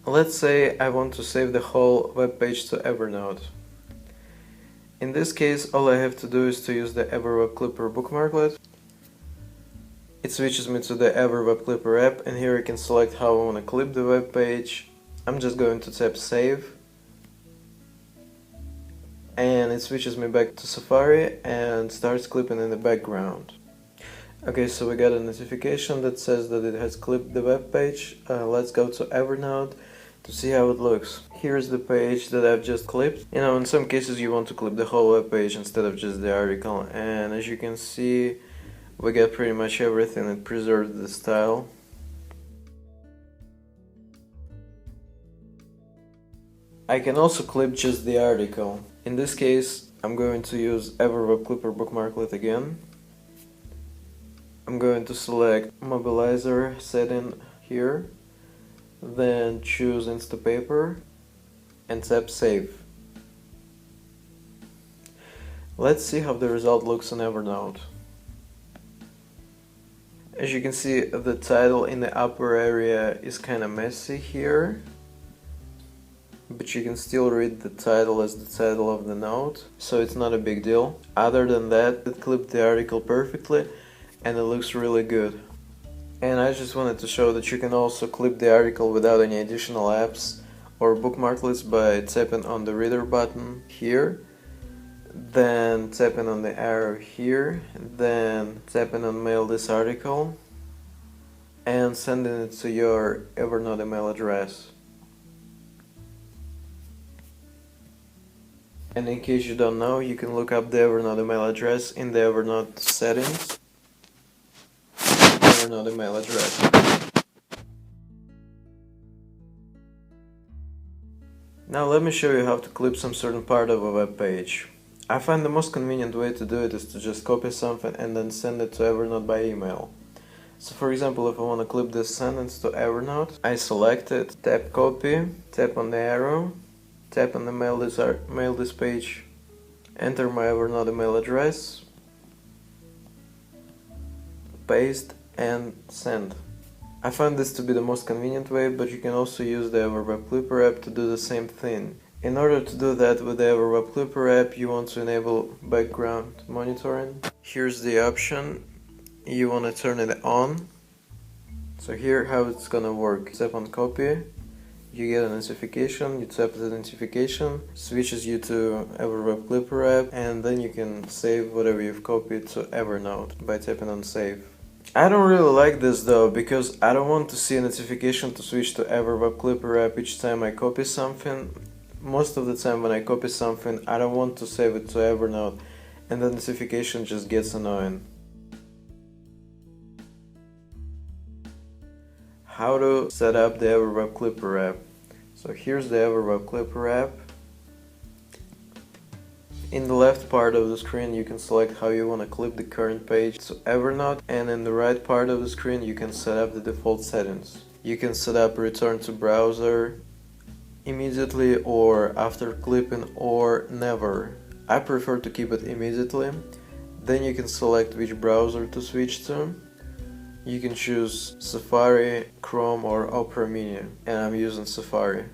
Let's say I want to save the whole web page to Evernote. In this case, all I have to do is to use the EverWebClipper bookmarklet. It switches me to the EverWebClipper app, and here I can select how I want to clip the web page. I'm just going to tap Save, and it switches me back to Safari and starts clipping in the background. Okay, so we got a notification that says that it has clipped the web page. Let's go to Evernote to see how it looks. Here's the page that I've just clipped. You know, in some cases you want to clip the whole web page instead of just the article, and as you can see, we got pretty much everything. It preserved the style. I can also clip just the article. In this case, I'm going to use EverWebClipper bookmarklet again. I'm going to select mobilizer setting here, then choose Instapaper and tap Save. Let's see how the result looks in Evernote. As you can see, the title in the upper area is kind of messy here, but you can still read the title as the title of the note, so it's not a big deal. Other than that, it clipped the article perfectly and it looks really good. And I just wanted to show that you can also clip the article without any additional apps or bookmarklets by tapping on the reader button here, then tapping on the arrow here, then tapping on mail this article and sending it to your Evernote email address. And in case you don't know, you can look up the Evernote email address in the Evernote settings. Evernote email address. Now let me show you how to clip some certain part of a web page. I find the most convenient way to do it is to just copy something and then send it to Evernote by email. So for example, if I want to clip this sentence to Evernote, I select it, tap copy, tap on the arrow, tap on the mail this page, enter my Evernote email address, paste and send. I find this to be the most convenient way, but you can also use the EverWebClipper app to do the same thing. In order to do that with the EverWebClipper app, you want to enable background monitoring. Here's the option. You want to turn it on. So here how it's gonna work. Tap on copy, you get a notification, you tap the notification, switches you to EverWebClipper app, and then you can save whatever you've copied to Evernote by tapping on save. I don't really like this though, because I don't want to see a notification to switch to EverWebClipper app each time I copy something. Most of the time when I copy something, I don't want to save it to Evernote, and the notification just gets annoying. How to set up the EverWebClipper app. So here's the EverWebClipper app. In the left part of the screen you can select how you want to clip the current page to Evernote, and in the right part of the screen you can set up the default settings. You can set up return to browser immediately or after clipping or never. I prefer to keep it immediately. Then you can select which browser to switch to. You can choose Safari, Chrome or Opera Mini, and I'm using Safari.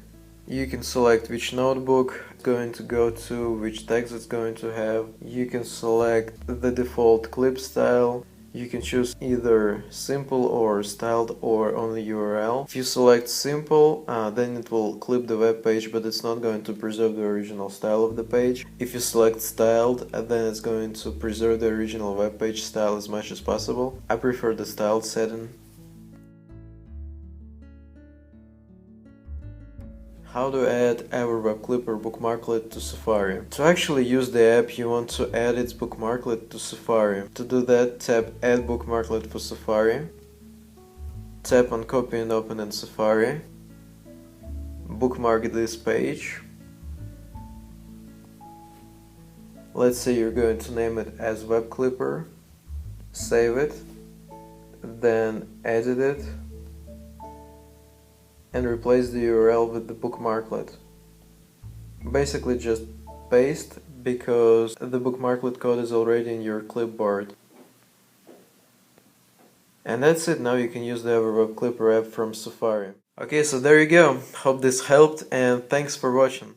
You can select which notebook it's going to go to, which text it's going to have. You can select the default clip style. You can choose either simple or styled or only URL. If you select simple, then it will clip the web page, but it's not going to preserve the original style of the page. If you select styled, then it's going to preserve the original web page style as much as possible. I prefer the styled setting. How to add EverWebClipper bookmarklet to Safari. To actually use the app, you want to add its bookmarklet to Safari. To do that, tap Add Bookmarklet for Safari. Tap on Copy and Open in Safari. Bookmark this page. Let's say you're going to name it as WebClipper. Save it. Then edit it. And replace the URL with the bookmarklet. Basically just paste, because the bookmarklet code is already in your clipboard. And that's it. Now you can use the EverWebClipper app from Safari. Okay, so there you go. Hope this helped, and thanks for watching.